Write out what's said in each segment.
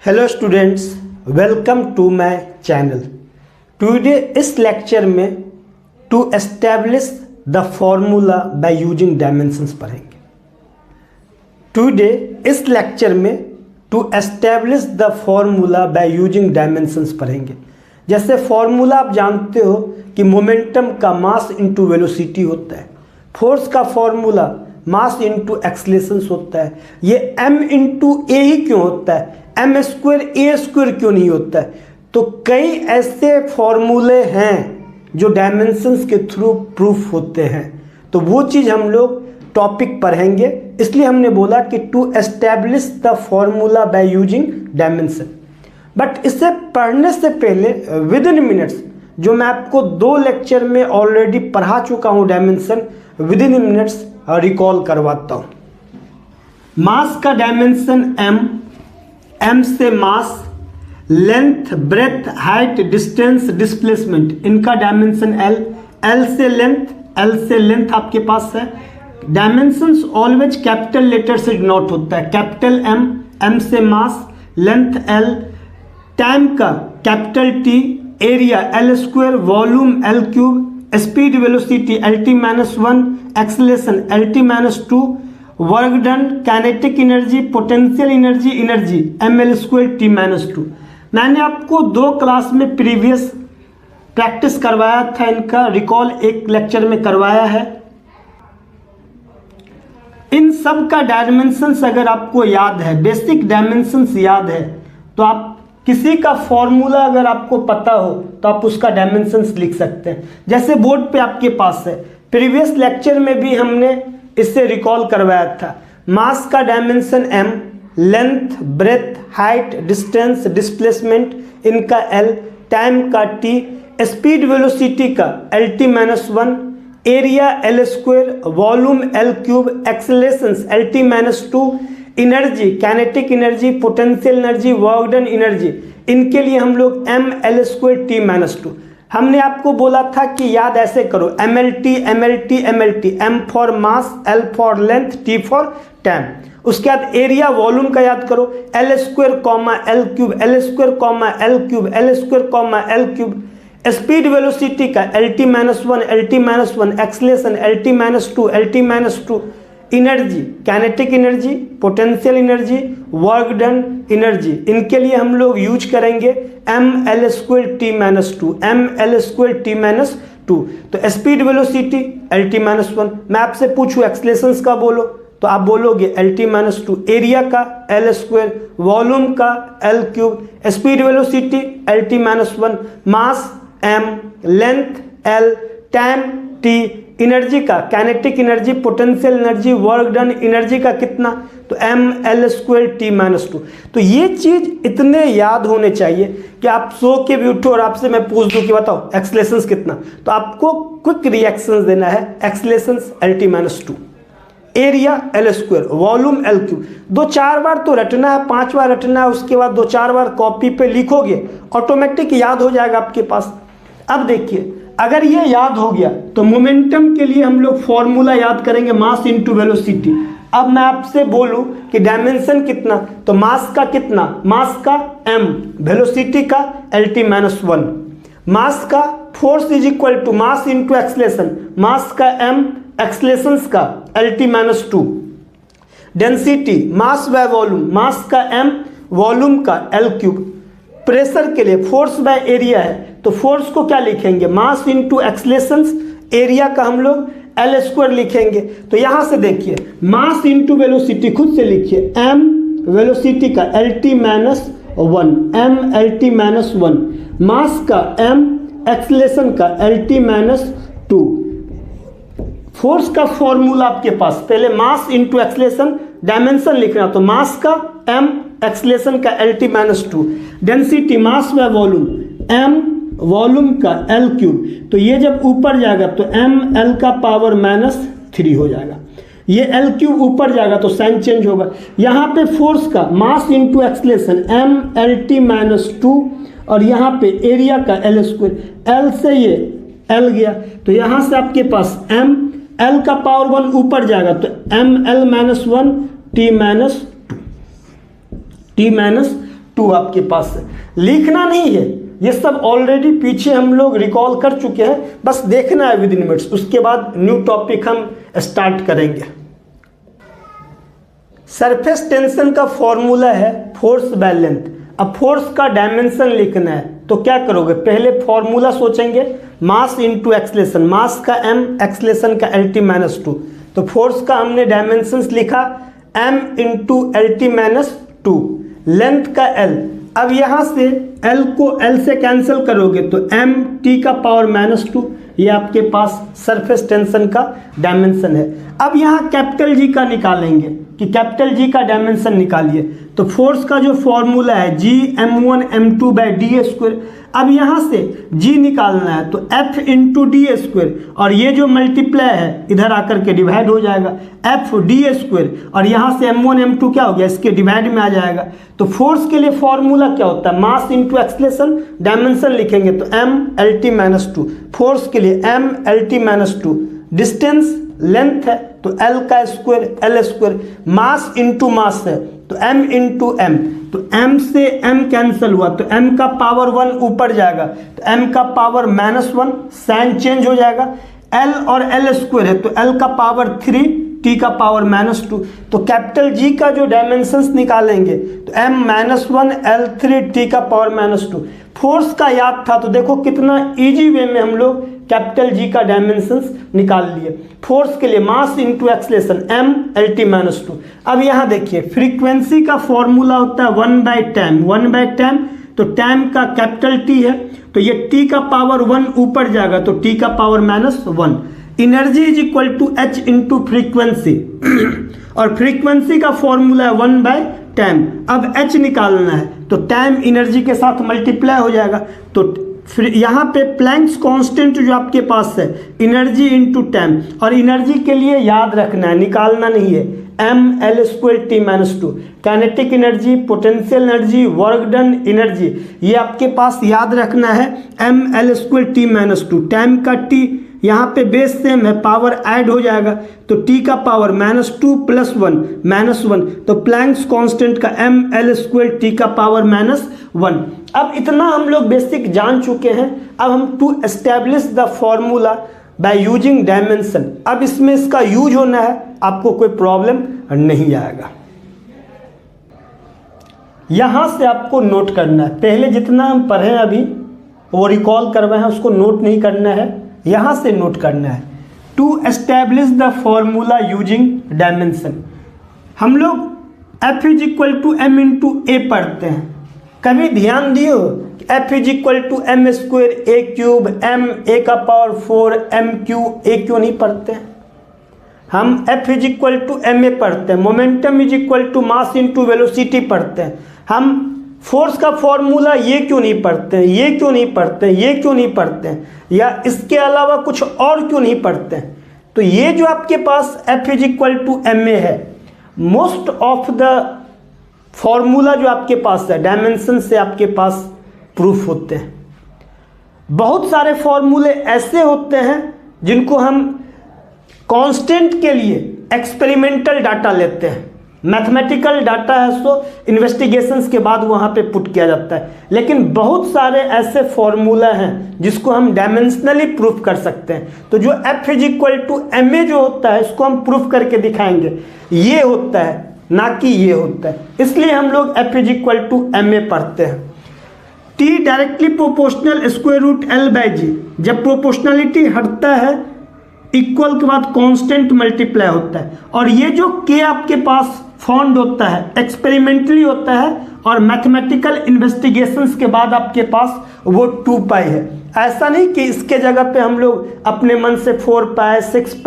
Hello students, welcome to my channel. Today इस lecture में to establish the formula by using dimensions पढ़ेंगे। Today इस lecture में to establish the formula by using dimensions पढ़ेंगे। जैसे formula आप जानते हो कि मोमेंटम का मास इनटू वेलोसिटी होता है, फोर्स का फॉर्मूला मास इनटू एक्सलेशंस होता है। ये m इंटू ए ही क्यों होता है, एम स्क्वायर ए स्क्वायर क्यों नहीं होता है? तो कई ऐसे फॉर्मूले हैं जो डायमेंशंस के थ्रू प्रूफ होते हैं, तो वो चीज़ हम लोग टॉपिक पढ़ेंगे। इसलिए हमने बोला कि to establish the formula by using dimension. But इसे पढ़ने से पहले विद इन मिनट्स, जो मैं आपको 2 लेक्चर में ऑलरेडी पढ़ा चुका हूँ dimension, within minutes recall करवाता हूँ। मास का डायमेंशन m से mass, length, breadth, height, distance, displacement, इनका डायमेंशन l से लेंथ आपके पास है। डायमेंशंस ऑलवेज कैपिटल लेटर से डिनोट होता है, कैपिटल m से मास, लेंथ l, टाइम का capital T, area l square, volume l cube, speed velocity LT-1, acceleration LT-2, work done, kinetic energy, potential energy ml² T-2। मैंने आपको 2 class में previous practice करवाया था, इनका रिकॉल एक lecture में करवाया है। इन सब का डायमेंशंस अगर आपको याद है, बेसिक डायमेंशंस याद है, तो आप किसी का फॉर्मूला अगर आपको पता हो तो आप उसका डायमेंशंस लिख सकते हैं। जैसे बोर्ड पे आपके पास है, प्रीवियस लेक्चर में भी हमने इससे रिकॉल करवाया था। मास का dimension m, length, breadth, height, distance, displacement इनका l, टाइम का t, स्पीड वेलोसिटी का LT-1, area l square, volume l cube, accelerations LT-2, energy, kinetic energy, potential energy, work done energy, इनके लिए हम लोग ml² T-2। हमने आपको बोला था कि याद ऐसे करो, MLT, m for mass, l for length, t for time. उसके बाद एरिया वॉल्यूम का याद करो, l square comma l cube, l square comma l cube, l square comma l cube. Speed velocity का LT-1, acceleration LT-2, LT-2, energy, kinetic energy, potential energy, work done energy, इनके लिए हम लोग use करेंगे ml² T-2। तो speed velocity LT-1। मैं आपसे पूछूं एक्सेलरेशंस का बोलो तो आप बोलोगे LT-2, एरिया का l स्क्वायर, वॉल्यूम का l cube, speed velocity LT-1, mass m, length l, time t, energy का kinetic energy, potential energy, work done energy का कितना, तो ml² T-2। तो ये चीज इतने याद होने चाहिए कि आप सो के भी उठो और आपसे मैं पूछ दूं कि बताओ एक्सेलरेशंस कितना, तो आपको क्विक रिएक्शंस देना है। एक्सेलरेशंस LT-2, area l square, volume l cube. 2-4 बार तो रटना है, 5 बार रटना है, उसके बाद 2-4 बार कॉपी पे लिखोगे, ऑटोमेटिक याद हो जाएगा आपके पास। अब देखिए, अगर ये याद हो गया तो मोमेंटम के लिए हम लोग फॉर्मूला याद करेंगे, मास इनटू वेलोसिटी। अब मैं आपसे बोलूं कि डायमेंशन कितना, तो मास का कितना, मास का m, वेलोसिटी का LT-1, मास का force is equal to mass into acceleration, mass का m, एक्सेलरेशंस का LT-2, density, mass by volume, mass का m, वॉल्यूम का l क्यूब। प्रेशर के लिए फोर्स बाय एरिया है, तो फोर्स को क्या लिखेंगे, मास इनटू एक्सेलरेशंस, एरिया का हम लोग l स्क्वायर लिखेंगे। तो यहां से देखिए, मास इनटू वेलोसिटी खुद से लिखिए, m वेलोसिटी का LT-1, m LT-1, मास का m, एक्सेलरेशन का LT-2। फोर्स का फॉर्मूला आपके पास, पहले मास इनटू एक्सेलरेशन, डायमेंशन लिखना, तो मास का m, एक्सेलरेशन का LT-2, density, mass by volume, m, volume का l क्यूब। तो ये जब ऊपर जाएगा तो ml का पावर -3 हो जाएगा, ये l क्यूब ऊपर जाएगा तो साइन चेंज होगा। यहाँ पे फोर्स का मास इनटू एक्सेलरेशन mLT-2, और यहाँ पे एरिया का l स्क्वायर, l से ये l गया, तो यहाँ से आपके पास m, l का पावर 1 ऊपर जाएगा तो ml-1 T-2, 2 आपके पास है। लिखना नहीं है, ये सब ऑलरेडी पीछे हम लोग रिकॉल कर चुके हैं, बस देखना है विद इन मिनट्स। उसके बाद न्यू टॉपिक हम स्टार्ट करेंगे। सरफेस टेंशन का फॉर्मूला है फोर्स बाय लेंथ। अब फोर्स का डायमेंशन लिखना है तो क्या करोगे, पहले फॉर्मूला सोचेंगे, मास इनटू एक्सलेशन, मास का m, एक्सलेशन का LT-2। तो फोर्स का हमने डायमेंशंस लिखा m इंटू LT-2, लेंथ का L। अब यहाँ से L को L से कैंसिल करोगे तो m T⁻², ये आपके पास सरफेस टेंशन का डायमेंशन है। अब यहाँ कैपिटल G का निकालेंगे कि कैपिटल G का डायमेंशन निकालिए। तो फोर्स का जो फॉर्मूला है G m1m2/d²। अब यहाँ से G निकालना है तो F इंटू d², और ये जो मल्टीप्लाई है इधर आकर के डिवाइड हो जाएगा F d², और यहाँ से m1 m2 क्या हो गया, इसके डिवाइड में आ जाएगा। तो फोर्स के लिए फॉर्मूला क्या होता है, मास इंटू एक्सलेशन, डायमेंशन लिखेंगे तो m LT-2। फोर्स के लिए m LT-2, डिस्टेंस लेंथ है तो L का square L², mass into mass है तो m इंटू m, तो m से m कैंसिल हुआ तो m का पावर 1 ऊपर जाएगा तो m का पावर -1, साइन चेंज हो जाएगा। L और L² है तो L का पावर 3, T का पावर -2। तो कैपिटल G का जो डायमेंशंस निकालेंगे तो m-1 L3 T का पावर -2। फोर्स का याद था तो देखो कितना इजी वे में हम लोग कैपिटल G का डायमेंशंस निकाल लिए। फोर्स के लिए mass into acceleration m LT-2। अब यहाँ देखिए फ्रीक्वेंसी का फॉर्मूला होता है 1/टाइम, 1/टाइम, तो टाइम का कैपिटल T है तो ये T का पावर 1 ऊपर जाएगा तो T का power -1। Energy is equal to H into frequency, और फ्रीक्वेंसी का फॉर्मूला है 1/टाइम। अब H निकालना है तो टाइम एनर्जी के साथ मल्टीप्लाई हो जाएगा। तो फिर यहाँ पे प्लैंक्स कांस्टेंट जो आपके पास है एनर्जी इंटू टाइम, और एनर्जी के लिए याद रखना है, निकालना नहीं है, mL²T-2। Kinetic energy, potential energy, work done energy, ये आपके पास याद रखना है mL²T-2। टाइम का T यहाँ पे बेस सेम है, पावर ऐड हो जाएगा तो T का पावर -2 + 1 -1, तो प्लैंक्स कांस्टेंट का mL² का पावर -1। अब इतना हम लोग बेसिक जान चुके हैं। अब हम to establish the formula by using dimension, अब इसमें इसका यूज होना है, आपको कोई प्रॉब्लम नहीं आएगा। यहाँ से आपको नोट करना है, पहले जितना हम पढ़े अभी वो रिकॉल करवाए हैं उसको नोट नहीं करना है, यहाँ से नोट करना है। To establish the formula using dimension, हम लोग F = m × a पढ़ते हैं, कभी ध्यान दियो F = m² a³ m a⁴ m³ a नहीं पढ़ते हैं, हम F = ma पढ़ते हैं। मोमेंटम = मास इंटू वेलोसिटी पढ़ते हैं। हम फोर्स का फॉर्मूला ये क्यों नहीं पढ़ते हैं, ये क्यों नहीं पढ़ते हैं, ये क्यों नहीं पढ़ते हैं, या इसके अलावा कुछ और क्यों नहीं पढ़ते हैं। तो ये जो आपके पास F = ma है, मोस्ट ऑफ द फॉर्मूला जो आपके पास है डायमेंशन से आपके पास प्रूफ होते हैं। बहुत सारे फॉर्मूले ऐसे होते हैं जिनको हम कांस्टेंट के लिए एक्सपेरिमेंटल डाटा लेते हैं, मैथमेटिकल डाटा है सो इन्वेस्टिगेशंस के बाद वहाँ पे पुट किया जाता है, लेकिन बहुत सारे ऐसे फॉर्मूला हैं जिसको हम डायमेंशनली प्रूफ कर सकते हैं। तो जो F = ma जो होता है इसको हम प्रूफ करके दिखाएंगे, ये होता है ना कि ये होता है, इसलिए हम लोग F = ma पढ़ते हैं। T डायरेक्टली प्रोपोर्शनल √L/G, जब प्रोपोर्शनलिटी हटता है इक्वल के बाद कांस्टेंट मल्टीप्लाई होता है, और ये जो K आपके पास फाउंड होता है एक्सपेरिमेंटली होता है, और मैथमेटिकल इन्वेस्टिगेशंस के बाद आपके पास वो 2π है। ऐसा नहीं कि इसके जगह पे हम लोग अपने मन से 4π 6π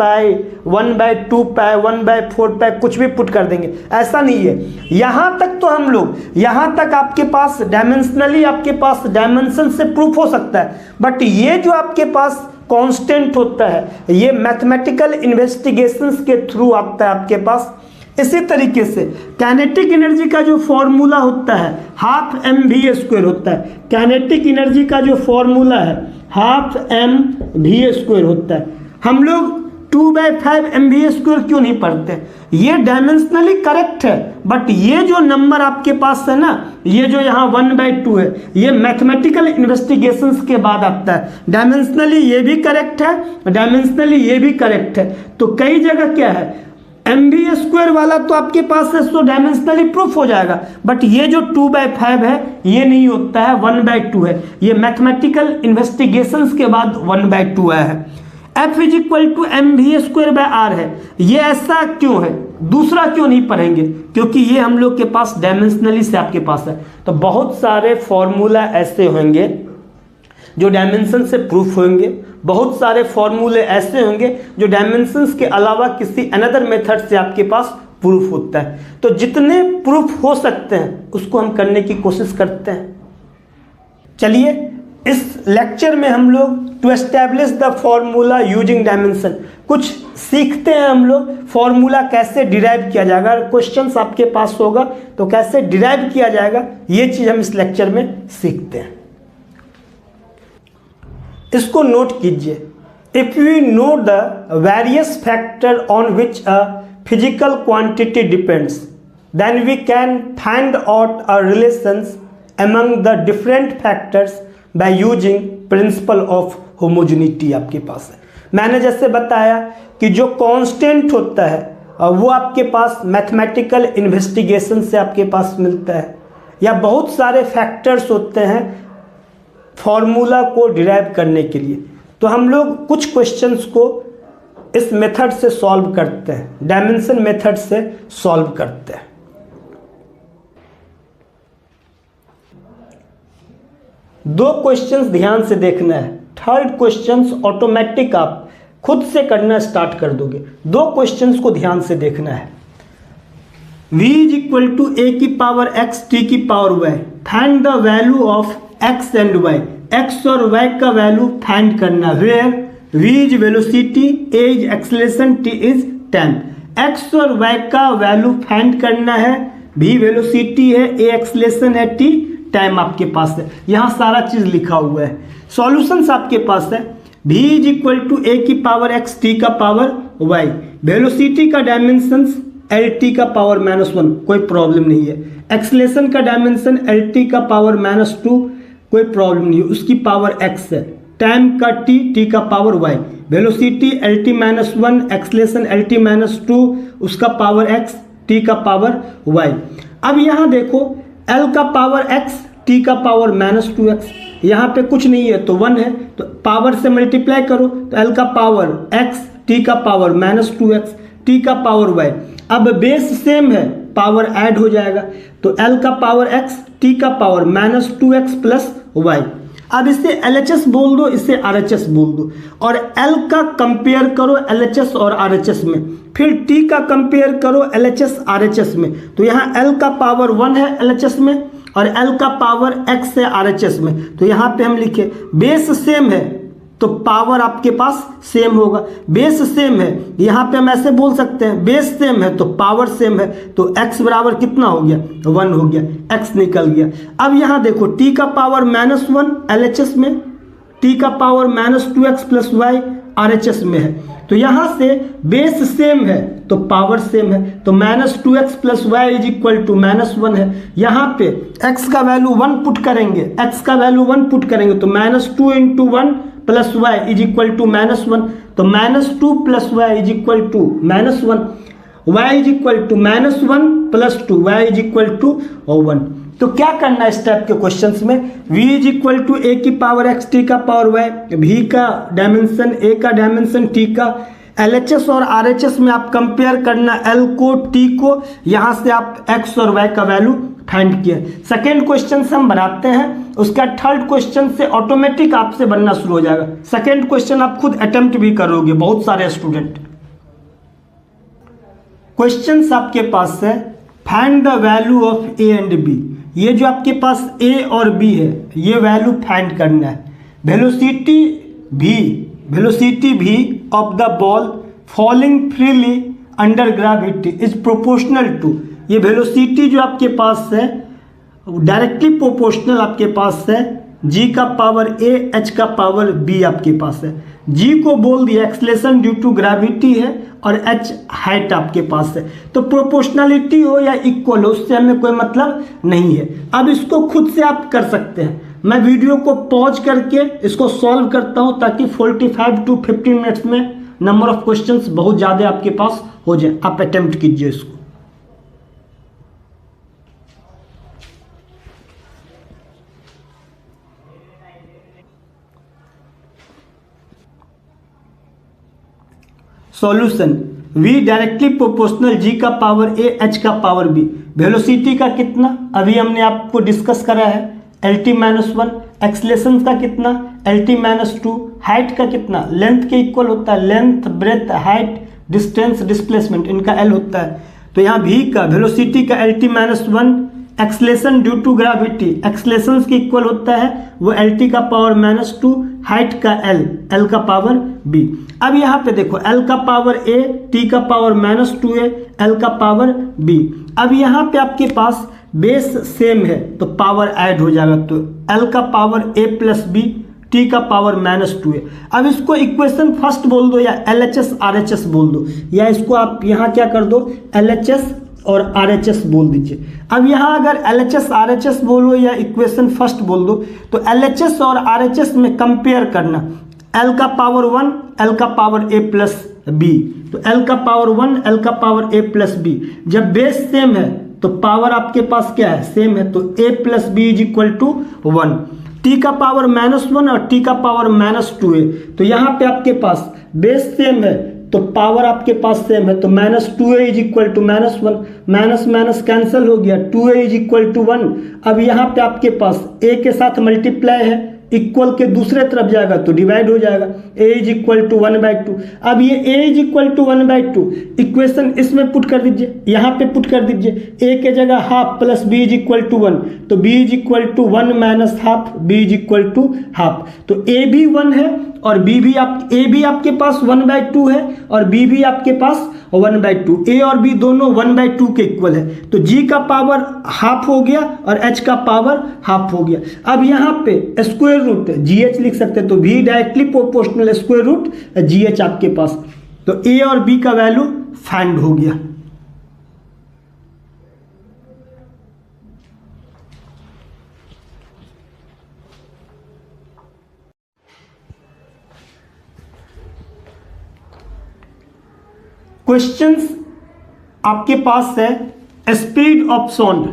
1/2π 1/4π कुछ भी पुट कर देंगे, ऐसा नहीं है। यहाँ तक तो हम लोग, यहाँ तक आपके पास डायमेंशनली आपके पास डायमेंशन से प्रूफ हो सकता है, बट ये जो आपके पास कांस्टेंट होता है ये मैथमेटिकल इन्वेस्टिगेशंस के थ्रू आता है आपके पास। इसी तरीके से काइनेटिक एनर्जी का जो फॉर्मूला होता है 12 mv² होता है, काइनेटिक एनर्जी का जो फॉर्मूला है 12 mv² होता है। हम लोग 2/5 MV² क्यों नहीं पढ़ते? ये डायमेंशनली करेक्ट है, बट ये जो नंबर आपके पास है ना, ये जो यहाँ 1/2 है, ये मैथमेटिकल इन्वेस्टिगेशंस के बाद आता है। डायमेंशनली ये भी करेक्ट है, डायमेंशनली ये भी करेक्ट है। तो कई जगह क्या है, MV² वाला तो आपके पास है, सो डायमेंशनली प्रूफ हो जाएगा, बट ये जो 2/5 है ये नहीं होता है, 1/2 है। ये मैथमेटिकल इन्वेस्टिगेशंस के बाद 1/2 आया है। F = MV² है। ये ऐसा क्यों है? दूसरा क्यों नहीं पढ़ेंगे? क्योंकि ये हम लोग के पास डायमेंशनली से आपके पास है। तो बहुत सारे फॉर्मूला ऐसे होंगे जो डायमेंशन से प्रूफ होंगे, बहुत सारे फॉर्मूले ऐसे होंगे जो डायमेंशंस के अलावा किसी अनदर मेथड से आपके पास प्रूफ होता है। तो जितने प्रूफ हो सकते हैं उसको हम करने की कोशिश करते हैं। चलिए, इस लेक्चर में हम लोग to establish the formula using dimension कुछ सीखते हैं। हम लोग फॉर्मूला कैसे डिराइव किया जाएगा, अगर क्वेश्चंस आपके पास होगा तो कैसे डिराइव किया जाएगा, ये चीज हम इस लेक्चर में सीखते हैं। इसको नोट कीजिए। If we know the various factor on which a physical quantity depends, then we can find out a relations among the different factors by using principle of homogeneity आपके पास है। मैंने जैसे बताया कि जो कांस्टेंट होता है वो आपके पास मैथमेटिकल इन्वेस्टिगेशन से आपके पास मिलता है, या बहुत सारे फैक्टर्स होते हैं फॉर्मूला को डिराइव करने के लिए। तो हम लोग कुछ क्वेश्चंस को इस मेथड से सॉल्व करते हैं, डायमेंशन मेथड से सॉल्व करते हैं। दो क्वेश्चंस ध्यान से देखना है, थर्ड क्वेश्चंस ऑटोमेटिक आप खुद से करना स्टार्ट कर दोगे। दो क्वेश्चंस को ध्यान से देखना है। v = a⁴x t⁴y, find the value of x and y। x और y का वैल्यू फाइंड करना, where v is velocity, a is acceleration, t is time. x और y का वैल्यू फाइंड करना है, v वेलोसिटी है, a एक्सेलरेशन है, t time आपके पास है। यहां सारा चीज लिखा हुआ है। सॉल्यूशंस आपके पास है, v = a⁴x t⁴y। वेलोसिटी का डायमेंशंस Lt⁻⁻1, कोई प्रॉब्लम नहीं है। एक्सेलरेशन का डायमेंशन Lt⁻2, कोई प्रॉब्लम नहीं है, उसकी पावर x है। टाइम का t⁻y। Velocity Lt-1, acceleration Lt-2, उसका पावर x t⁻y। अब यहां देखो L का पावर x t⁻2x, यहाँ पे कुछ नहीं है तो 1 है, तो पावर से मल्टीप्लाई करो तो L का पावर x t⁻2x t⁻y। अब बेस सेम है, पावर ऐड हो जाएगा, तो L का power x t⁻2x plus y। अब इसे LHS बोल दो, इसे RHS बोल दो, और L का कंपेयर करो LHS और RHS में, फिर T का कंपेयर करो LHS RHS में। तो यहाँ L का पावर 1 है LHS में और L का पावर x है RHS में। तो यहाँ पे हम लिखे बेस सेम है तो पावर आपके पास सेम होगा। बेस सेम है, यहाँ पे हम ऐसे बोल सकते हैं बेस सेम है तो पावर सेम है, तो x बराबर कितना हो गया, 1 हो गया, x निकल गया। अब यहाँ देखो t का पावर -1 LHS में, t का power -2x plus y RHS में है, तो यहाँ से बेस सेम है तो पावर सेम है, तो -2x प्लस y = -1 है। यहाँ पे x का वैल्यू 1 पुट करेंगे, x का वैल्यू 1 पुट करेंगे तो -2 × 1 प्लस y = -1, तो -2 plus y = -1, y = -1 plus 2, y = 1। तो क्या करना है इस टाइप के क्वेश्चंस में, v = a⁴x t⁻y, v का डायमेंशन, a का डायमेंशन, t का। LHS और RHS में आप कंपेयर करना L को T को, यहाँ से आप x और y का वैल्यू फाइंड किया। सेकेंड क्वेश्चन से हम बनाते हैं, उसका थर्ड क्वेश्चन से ऑटोमेटिक आपसे बनना शुरू हो जाएगा। सेकेंड क्वेश्चन आप खुद अटेम्प्ट भी करोगे, बहुत सारे स्टूडेंट। क्वेश्चंस आपके पास है, find the value of a and b। ये जो आपके पास a और b है, ये वैल्यू फाइंड करना है। Velocity v of the ball falling freely under gravity is proportional to, ये वेलोसिटी जो आपके पास है डायरेक्टली प्रोपोर्शनल आपके पास है g का पावर a h का पावर b आपके पास है। जी को बोल दिया एक्सलेशन ड्यू टू ग्रेविटी है और एच हाइट आपके पास है, तो प्रोपोर्शनलिटी हो या इक्वल हो उससे हमें कोई मतलब नहीं है। अब इसको खुद से आप कर सकते हैं, मैं वीडियो को पॉज करके इसको सॉल्व करता हूं ताकि 45 to 50 मिनट्स में नंबर ऑफ क्वेश्चंस बहुत ज़्यादा आपके पास हो जाए। आप अटेम्प्ट कीजिए इसको। Solution, v directly proportional g का पावर a h का पावर b। वेलोसिटी का कितना अभी हमने आपको डिस्कस करा है, LT-1। एक्सलेशन का कितना, LT-2। हाइट का कितना, लेंथ के इक्वल होता है, length breadth height distance displacement इनका L होता है। तो यहाँ v का वेलोसिटी का LT-1, acceleration due to gravity acceleration के इक्वल होता है वो LT का पावर -2, हाइट का L का पावर b। अब यहाँ पे देखो L का पावर a, T का पावर -2 है, L का पावर b। अब यहाँ पे आपके पास बेस सेम है तो पावर ऐड हो जाएगा, तो L का power a plus b, T का पावर -2 है। अब इसको इक्वेशन फर्स्ट बोल दो या LHS RHS बोल दो, या इसको आप यहाँ क्या कर दो LHS और RHS बोल दीजिए। अब यहाँ अगर LHS RHS बोलो या इक्वेशन फर्स्ट बोल दो, तो LHS और RHS में कंपेयर करना, L का पावर 1, L का पावर a प्लस b, तो L का पावर 1, L का पावर a प्लस b। जब बेस सेम है तो पावर आपके पास क्या है, सेम है, तो a plus b is equal to 1। T का पावर -1 और T का पावर -2 है, तो यहाँ पे आपके पास बेस सेम है तो पावर आपके पास सेम है, तो -2a is equal to -1, minus minus cancel हो गया, 2a इज इक्वल टू 1। अब यहाँ पे आपके पास a के साथ मल्टीप्लाई है, इक्वल के दूसरे तरफ जाएगा तो डिवाइड हो जाएगा, a इज इक्वल टू 1/2। अब ये a is equal to 1/2 equation इसमें पुट कर दीजिए, यहाँ पे पुट कर दीजिए, a के जगह half plus b is equal to 1, तो b is equal to 1 minus half, b is equal to half. तो a भी 1 है और b भी a भी आपके पास 1/2 है और b भी आपके पास 1/2। a और b दोनों 1/2 के इक्वल है, तो g का पावर हाफ हो गया और h का पावर हाफ हो गया। अब यहाँ पे स्क्वायर रूट gh लिख सकते हैं, तो v directly proportional square root gh आपके पास, तो a और b का वैल्यू फाइंड हो गया। क्वेश्चंस आपके पास है, स्पीड ऑफ साउंड।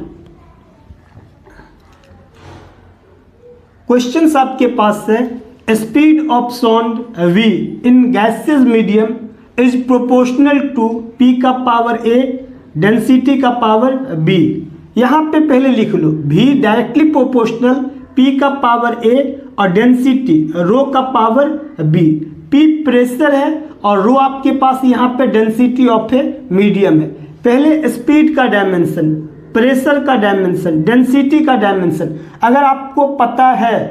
क्वेश्चंस आपके पास है, speed of sound v in gaseous medium is proportional to p का पावर a डेंसिटी का पावर b। यहाँ पे पहले लिख लो v डायरेक्टली प्रोपोर्शनल p का पावर a और डेंसिटी रो का पावर b। p प्रेशर है और रो आपके पास यहाँ पे डेंसिटी ऑफ ए मीडियम है। पहले स्पीड का डायमेंशन, प्रेशर का डायमेंशन, डेंसिटी का डायमेंशन अगर आपको पता है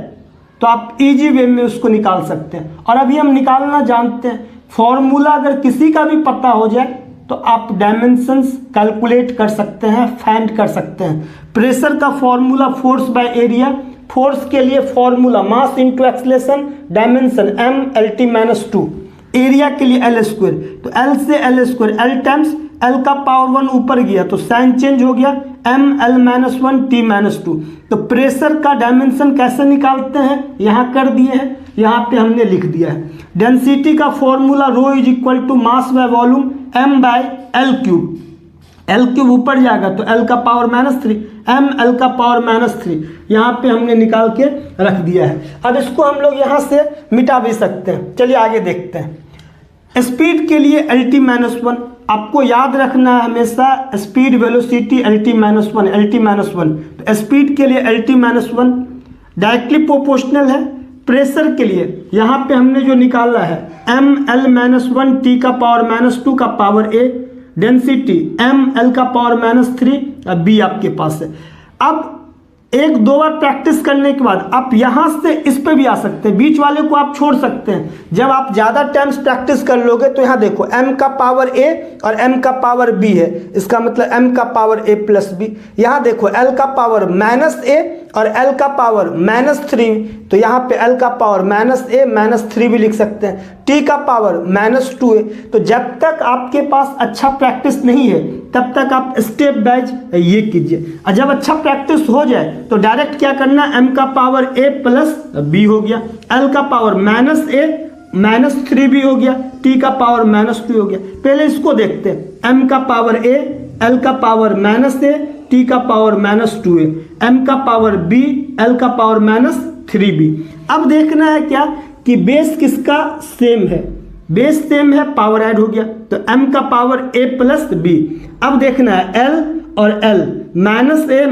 तो आप इजी वे में उसको निकाल सकते हैं, और अभी हम निकालना जानते हैं। फॉर्मूला अगर किसी का भी पता हो जाए तो आप डायमेंशंस कैलकुलेट कर सकते हैं, फाइंड कर सकते हैं। प्रेशर का formula force by area, force के लिए formula mass into acceleration, dimension m/L/T-2, area के लिए L स्क्वायर, तो L से L square, L times L का पावर 1 ऊपर गया तो साइन चेंज हो गया, m/L-1 T-2। तो प्रेशर का डायमेंशन कैसे निकालते हैं यहाँ कर दिए हैं, यहाँ पे हमने लिख दिया है। डेंसिटी का formula rho is equal to mass by volume m/L3, L3 ऊपर जाएगा तो L का पावर -3, mL का पावर -3 यहाँ पे हमने निकाल के रख दिया है। अब इसको हम लोग यहाँ से मिटा भी सकते हैं। चलिए आगे देखते हैं। स्पीड के लिए LT-1 आपको याद रखना है हमेशा, स्पीड वेलोसिटी LT-1, तो स्पीड के लिए LT-1 डायरेक्टली प्रोपोर्शनल है। प्रेशर के लिए यहाँ पे हमने जो निकाला है mL-1 T का पावर -2 का पावर a, डेंसिटी mL का पावर -3 b आपके पास है। अब एक दो बार प्रैक्टिस करने के बाद आप यहाँ से इस पे भी आ सकते हैं, बीच वाले को आप छोड़ सकते हैं। जब आप ज़्यादा टाइम्स प्रैक्टिस कर लोगे तो यहाँ देखो m का पावर a और m का पावर b है, इसका मतलब m का पावर a प्लस b। यहाँ देखो l का पावर -a और l का पावर -3, तो यहाँ पे l का पावर -a -3 भी लिख सकते हैं, t का पावर -2a। तो जब तक आपके पास अच्छा प्रैक्टिस नहीं है तब तक आप स्टेप वाइज ये कीजिए, और जब अच्छा प्रैक्टिस हो जाए तो डायरेक्ट क्या करना, m का पावर a प्लस b हो गया, l का पावर -a -3 भी हो गया, t का पावर -2 हो गया। पहले इसको देखते हैं, m का पावर a, l का पावर -a, t का पावर -2a, m का पावर b, l का पावर -3b। अब देखना है क्या कि बेस किसका सेम है, बेस सेम है, पावर ऐड हो गया, तो m का पावर a प्लस b। अब देखना है l और l -a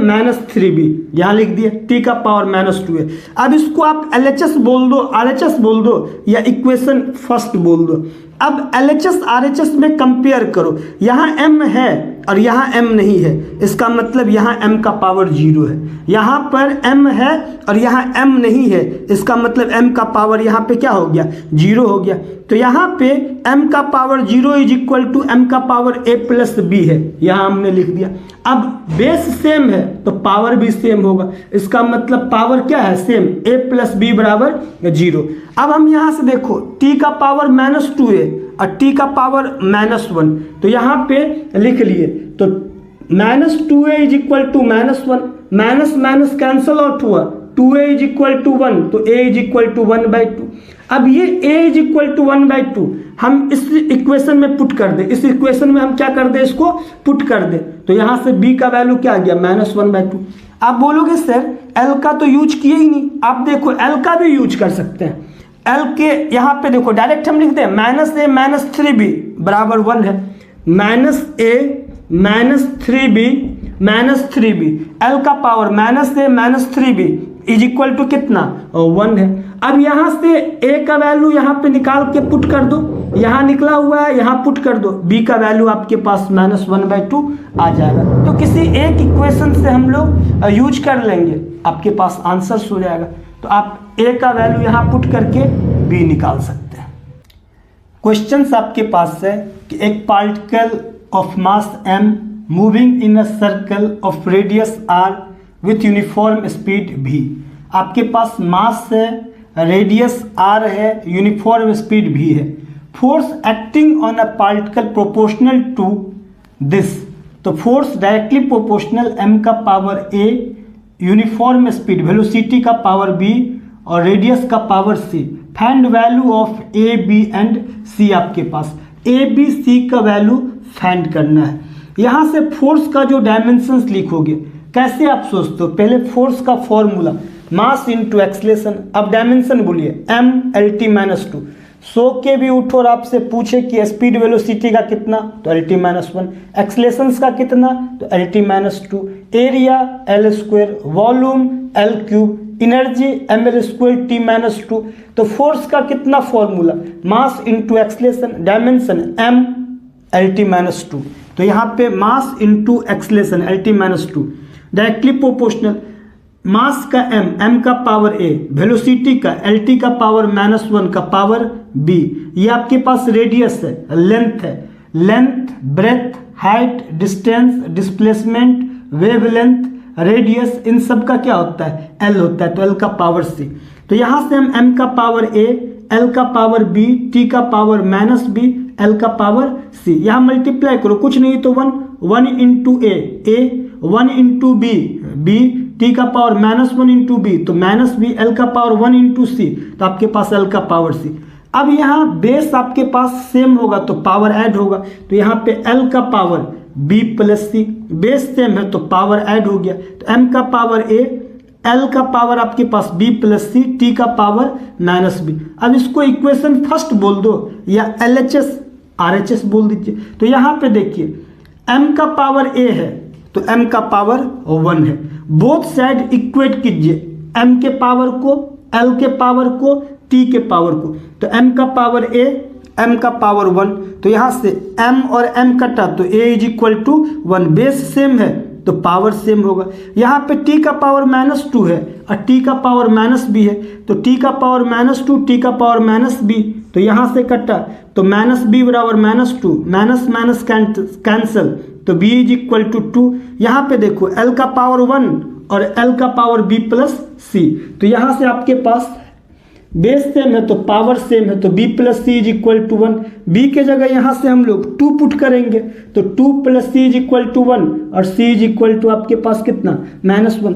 -3b, यहाँ लिख दिया, t का पावर -2a। अब इसको आप LHS बोल दो, RHS बोल दो, या इक्वेशन फर्स्ट बोल दो। अब LHS RHS में कंपेयर करो, यहाँ m है और यहाँ m नहीं है, इसका मतलब यहाँ m का पावर 0 है, यहाँ पर m है और यहाँ m नहीं है, इसका मतलब m का पावर यहाँ पे क्या हो गया, 0 हो गया। तो यहाँ पे m का power 0 is equal to m का पावर a प्लस b है, यहाँ हमने लिख दिया। अब बेस सेम है तो पावर भी सेम होगा, इसका मतलब पावर क्या है, सेम, a प्लस b बराबर 0। अब हम यहाँ से देखो t का पावर -2a और t का पावर -1, तो यहाँ पे लिख लिए, तो -2a is equal to -1, minus cancel out हुआ, 2a इज इक्वल टू 1, तो a इज इक्वल टू 1/2। अब ये a इज इक्वल टू 1/2 हम इस इक्वेशन में पुट कर दे, इस इक्वेशन में हम क्या कर दे, इसको पुट कर दे, तो यहाँ से b का वैल्यू क्या आ गया, -1/2। आप बोलोगे सर l का तो यूज किए ही नहीं, आप देखो l का भी यूज कर सकते हैं। l के यहाँ पे देखो डायरेक्ट हम लिखते हैं -a -3b बराबर 1 है, -a -3b l का power -a -3b is equal to कितना, 1 है। अब यहाँ से a का वैल्यू यहाँ पे निकाल के पुट कर दो, यहाँ निकला हुआ है, यहाँ पुट कर दो, b का वैल्यू आपके पास -1/2 आ जाएगा। तो किसी एक इक्वेशन से हम लोग यूज कर लेंगे, आपके पास आंसर हो जाएगा। तो आप a का वैल्यू यहाँ पुट करके b निकाल सकते हैं। क्वेश्चन आपके पास है कि एक particle of mass m moving in a circle of radius r with uniform speed v। आपके पास मास है, रेडियस r है, यूनिफॉर्म स्पीड v है। Force acting on a particle proportional to this, तो फोर्स डायरेक्टली प्रोपोर्शनल m का power a, uniform speed velocity का power b और radius का power c। Find value of a b and c। आपके पास a b c का value find करना है। यहाँ से फोर्स का जो डायमेंशंस लिखोगे, कैसे आप सोचते हो, पहले फोर्स का फॉर्मूला मास इनटू एक्सलेशन। अब डायमेंशन बोलिए m lt -2। सो के भी उठो और आपसे पूछे कि स्पीड वेलोसिटी का कितना, तो lt -1, एक्सलेशंस का कितना, तो lt -2, area l², volume l³, energy ml² t-2। तो फोर्स का कितना formula, mass into acceleration, dimension m lt -2। तो यहाँ पे mass into acceleration lt -2 directly proportional, mass का m का पावर a, वेलोसिटी का lt का पावर -1 का पावर b। ये आपके पास रेडियस है, लेंथ है, length, breadth, height, distance, displacement, wavelength, radius, इन सब का क्या होता है, l होता है, तो l का पावर c। तो यहाँ से हम m का पावर a, l का पावर b, t का पावर -b, l का पावर c, यहाँ मल्टीप्लाई करो, कुछ नहीं तो 1 into a, 1 into b, t का पावर -1 इंटू b, तो -b, l का पावर 1 इंटू c, तो आपके पास l का पावर c। अब यहाँ बेस आपके पास सेम होगा तो पावर ऐड होगा, तो यहाँ पे l का power b plus c, base same है तो पावर ऐड हो गया, तो m का पावर a, l का पावर आपके पास b प्लस c, t का पावर -b। अब इसको इक्वेशन फर्स्ट बोल दो या LHS RHS बोल दीजिए। तो यहाँ पे देखिए m का पावर a है तो m का पावर 1 है, बोथ साइड इक्वेट कीजिए, m के पावर को, l के पावर को, t के पावर को, तो m का पावर a, m का पावर 1, तो यहाँ से m और m कटा तो a is equal to 1, base same है तो पावर सेम होगा। यहाँ पे t का पावर -2 है और t का पावर -b है, तो t का पावर -2, t का पावर -b, तो यहाँ से कटा तो -b बराबर -2, माइनस कैंसल, तो b इज इक्वल टू 2। यहाँ पे देखो l का पावर 1 और L का पावर B प्लस C। तो यहाँ से आपके पास बेस सेम है तो पावर सेम है, तो B plus C is equal to 1। B के जगह यहाँ से हम लोग 2 पुट करेंगे, तो 2 plus C is equal to 1 और C इज इक्वल टू आपके पास कितना, -1।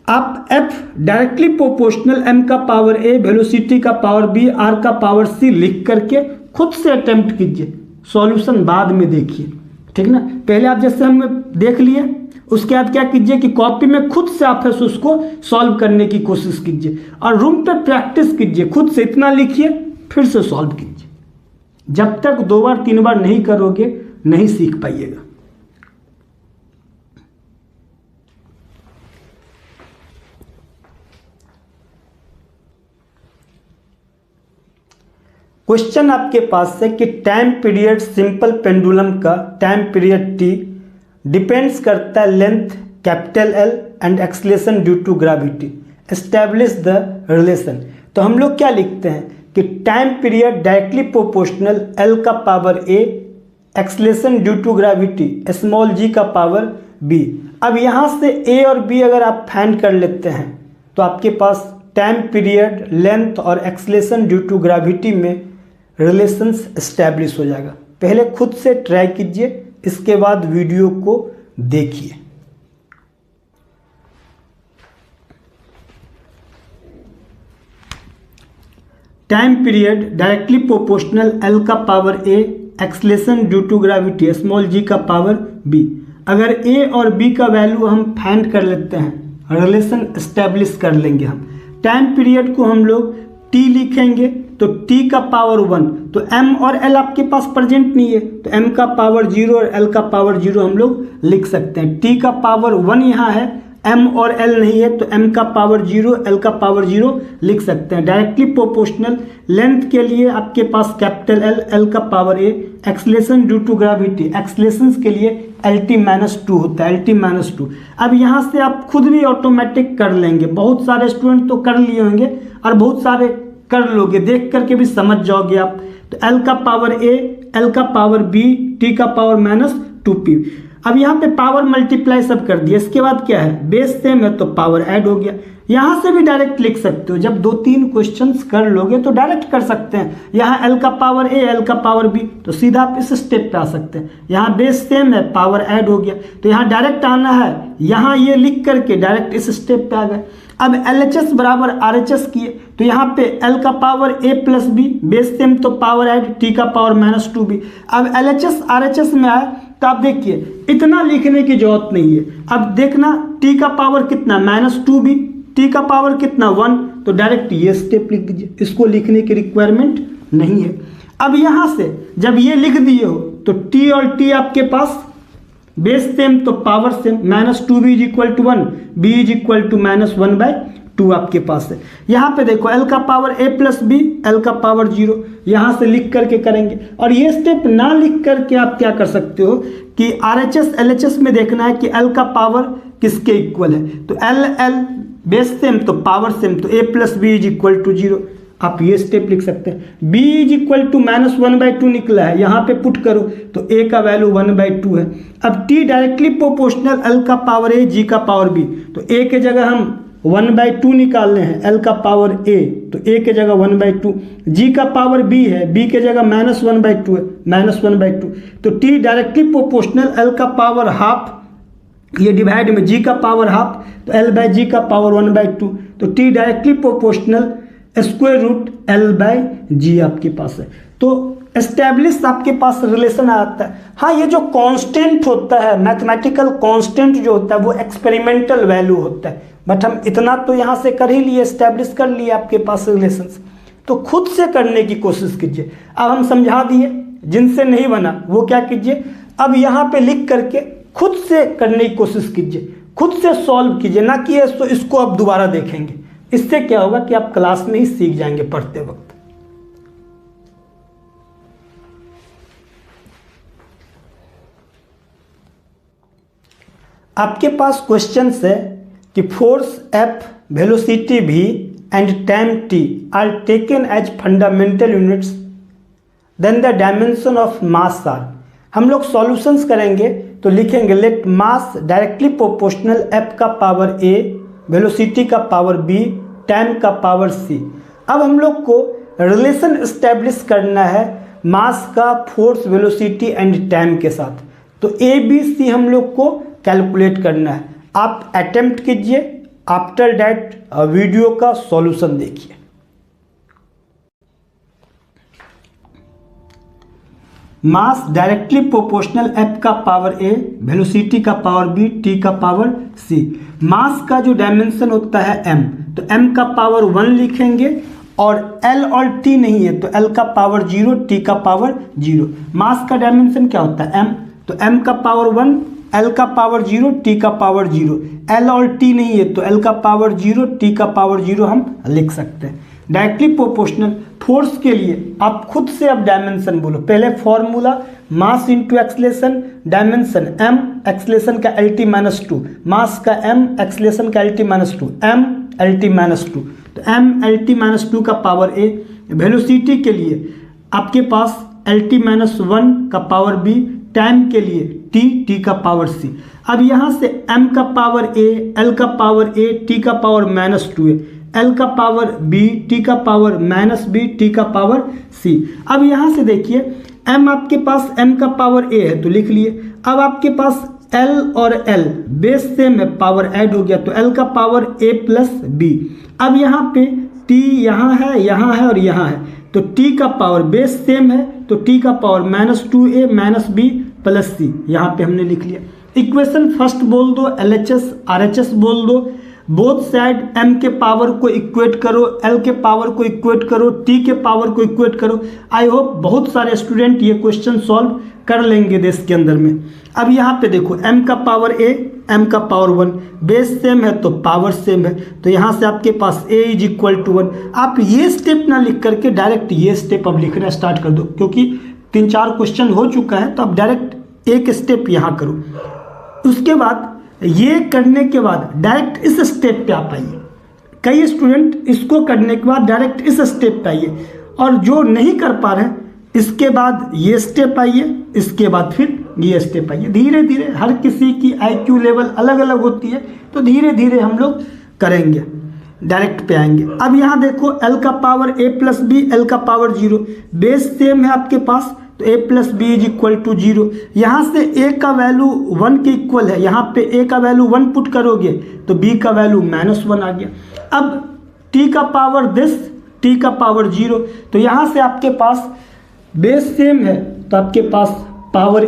आप F डायरेक्टली प्रोपोर्शनल M का पावर A वेलोसिटी का पावर B R का पावर C लिख करके खुद से अटेम्प्ट कीजिए, सॉल्यूशन बाद में देखिए, ठीक ना। पहले आप जैसे हम देख लिए, उसके बाद क्या कीजिए कि कॉपी में खुद से आप उसको सॉल्व करने की कोशिश कीजिए और रूम पे प्रैक्टिस कीजिए, खुद से इतना लिखिए फिर से सॉल्व कीजिए। जब तक 2 बार 3 बार नहीं करोगे नहीं सीख पाइएगा। क्वेश्चन आपके पास है कि टाइम पीरियड सिंपल पेंडुलम का टाइम पीरियड टी डिपेंड्स करता है length capital L and acceleration due to gravity, establish the relation. तो हम लोग क्या लिखते हैं कि time period directly proportional L का power A, acceleration due to gravity small g का पावर B। अब यहाँ से A और B अगर आप फाइंड कर लेते हैं तो आपके पास टाइम पीरियड, लेंथ और एक्सलेशन ड्यू टू ग्रेविटी में रिलेशंस एस्टैब्लिश हो जाएगा। पहले खुद से ट्राई कीजिए, इसके बाद वीडियो को देखिए। Time period directly proportional L का power A, acceleration due to gravity small g का पावर B। अगर A और B का वैल्यू हम फाइंड कर लेते हैं, रिलेशन एस्टैब्लिश कर लेंगे हम। टाइम पीरियड को हम लोग T लिखेंगे तो T का पावर 1, तो M और L आपके पास प्रेजेंट नहीं है तो M का पावर 0 और L का पावर 0 हम लोग लिख सकते हैं। T का पावर 1 यहाँ है, M और L नहीं है तो M का पावर 0, L का पावर 0 लिख सकते हैं। डायरेक्टली प्रोपोर्शनल लेंथ के लिए आपके पास कैपिटल L, L का power A, acceleration due to gravity, acceleration के लिए LT-2 होता है, LT-2। अब यहाँ से आप खुद भी ऑटोमेटिक कर लेंगे, बहुत सारे स्टूडेंट तो कर लिए होंगे और बहुत सारे कर लोगे, देख करके भी समझ जाओगे आप। तो L का पावर A, L का पावर B, T का पावर -2P। अब यहाँ पे पावर मल्टीप्लाई सब कर दिया, इसके बाद क्या है, बेस सेम है तो पावर ऐड हो गया। यहाँ से भी डायरेक्ट लिख सकते हो, जब 2-3 क्वेश्चंस कर लोगे तो डायरेक्ट कर सकते हैं। यहाँ L का पावर A, L का पावर B, तो सीधा आप इस स्टेप पे आ सकते हैं। यहाँ बेस सेम है, पावर ऐड हो गया, तो यहाँ डायरेक्ट आना है, यहाँ ये लिख करके डायरेक्ट इस स्टेप पे आ गए। अब LHS बराबर RHS किए तो यहाँ पे L का power A plus B, base same तो पावर ऐड, T का पावर -2B। अब LHS RHS में आए तो आप देखिए इतना लिखने की जरूरत नहीं है। अब देखना T का पावर कितना, -2B, T का पावर कितना 1, तो डायरेक्ट ये स्टेप लिख दीजिए, इसको लिखने की रिक्वायरमेंट नहीं है। अब यहाँ से जब ये लिख दिए हो तो T और T आपके पास बेस सेम तो power same, -2B is equal to 1, B is equal to -1/2 आपके पास है। यहाँ पे देखो L का power A plus B, L का पावर 0, यहाँ से लिख करके करेंगे। और ये स्टेप ना लिख करके आप क्या कर सकते हो कि RHS LHS में देखना है कि L का पावर किसके इक्वल है, तो L बेस सेम तो पावर सेम, तो A plus B is equal to 0, आप ये स्टेप लिख सकते हैं। B इज इक्वल टू -1/2 निकला है, यहाँ पे पुट करो तो A का वैल्यू 1/2 है। अब T डायरेक्टली प्रोपोर्शनल L का पावर A, G का पावर B, तो A के जगह हम 1/2 निकालने हैं, L का पावर A तो A के जगह 1/2, G का पावर B है, B के जगह -1/2 है, -1/2, तो T डायरेक्टली प्रोपोर्शनल L का पावर हाफ, ये डिवाइड में G का पावर हाफ, तो L/G का पावर 1/2, तो T डायरेक्टली प्रोपोर्शनल √L/G आपके पास है। तो एस्टैब्लिश आपके पास रिलेशन आता है। हाँ, ये जो कांस्टेंट होता है, मैथमेटिकल कांस्टेंट जो होता है वो एक्सपेरिमेंटल वैल्यू होता है, बट हम इतना तो यहाँ से कर ही लिए, एस्टैब्लिश कर लिए आपके पास रिलेशंस। तो खुद से करने की कोशिश कीजिए। अब हम समझा दिए, जिनसे नहीं बना वो क्या कीजिए, अब यहाँ पे लिख करके खुद से करने की कोशिश कीजिए, खुद से सॉल्व कीजिए, ना कि इसको आप दोबारा देखेंगे। इससे क्या होगा कि आप क्लास में ही सीख जाएंगे पढ़ते वक्त। आपके पास क्वेश्चन है कि force F, velocity V and time T are taken as fundamental units, then the dimension of mass are. हम लोग सॉल्यूशंस करेंगे तो लिखेंगे let mass directly proportional F का पावर ए, वेलोसिटी का पावर बी, टाइम का पावर सी। अब हम लोग को रिलेशन एस्टेब्लिश करना है मास का फोर्स, वेलोसिटी एंड टाइम के साथ। तो ए बी सी हम लोग को कैलकुलेट करना है। आप अटेम्प्ट कीजिए, आफ्टर दैट वीडियो का सॉल्यूशन देखिए। मास डायरेक्टली प्रोपोर्शनल एफ का पावर ए, वेलोसिटी का पावर बी, टी का पावर सी। मास का जो डायमेंशन होता है m, तो m का पावर 1 लिखेंगे और l और t नहीं है तो l का पावर 0, t का पावर 0। मास का डायमेंशन क्या होता है m, तो m का पावर 1, l का पावर 0, t का पावर 0। l और t नहीं है तो l का पावर 0, t का पावर 0 हम लिख सकते हैं। डायरेक्टली प्रोपोर्शनल फोर्स के लिए आप खुद से अब डायमेंशन बोलो। पहले formula mass into acceleration, dimension m, acceleration का lt माइनस 2, मास का m, एक्सलेशन का lt minus 2, m lt minus 2, तो m lt माइनस 2 का पावर a। वेलोसिटी के लिए आपके पास lt माइनस 1 का पावर b, टाइम के लिए t का पावर c। अब यहाँ से m का पावर a, l का पावर a, t का पावर माइनस 2 है, l का पावर b, t का पावर माइनस b, t का पावर c। अब यहाँ से देखिए m आपके पास m का पावर a है तो लिख लिए। अब आपके पास l और l बेस सेम है, पावर ऐड हो गया तो l का पावर a प्लस b। अब यहाँ पे t यहाँ है और यहाँ है तो t का पावर बेस सेम है तो t का power minus 2a minus b plus c, यहाँ पे हमने लिख लिया। इक्वेशन फर्स्ट बोल दो, LHS RHS बोल दो, बोथ साइड m के पावर को इक्वेट करो, l के पावर को इक्वेट करो, t के पावर को इक्वेट करो। आई होप बहुत सारे स्टूडेंट ये क्वेश्चन सॉल्व कर लेंगे देश के अंदर में। अब यहाँ पे देखो m का पावर a, m का पावर 1, बेस सेम है तो पावर सेम है, तो यहाँ से आपके पास a इज इक्वल टू 1। आप ये स्टेप ना लिख करके डायरेक्ट ये स्टेप अब लिखना स्टार्ट कर दो, क्योंकि 3-4 क्वेश्चन हो चुका है तो आप डायरेक्ट एक स्टेप यहाँ करो। उसके बाद ये करने के बाद डायरेक्ट इस स्टेप पे आप आइए। कई स्टूडेंट इसको करने के बाद डायरेक्ट इस स्टेप पे आइए, और जो नहीं कर पा रहे इसके बाद ये स्टेप आइए, इसके बाद फिर ये स्टेप आइए। धीरे धीरे हर किसी की IQ लेवल अलग अलग होती है तो धीरे धीरे हम लोग करेंगे, डायरेक्ट पे आएंगे। अब यहाँ देखो l का power a plus B, l का पावर 0, बेस सेम है आपके पास तो a plus B is equal to 0। यहाँ से a का वैल्यू 1 के इक्वल है, यहाँ पे a का वैल्यू 1 पुट करोगे तो b का वैल्यू माइनस 1 आ गया। अब t का पावर दिस, t का पावर 0, तो यहाँ से आपके पास बेस सेम है तो आपके पास पावर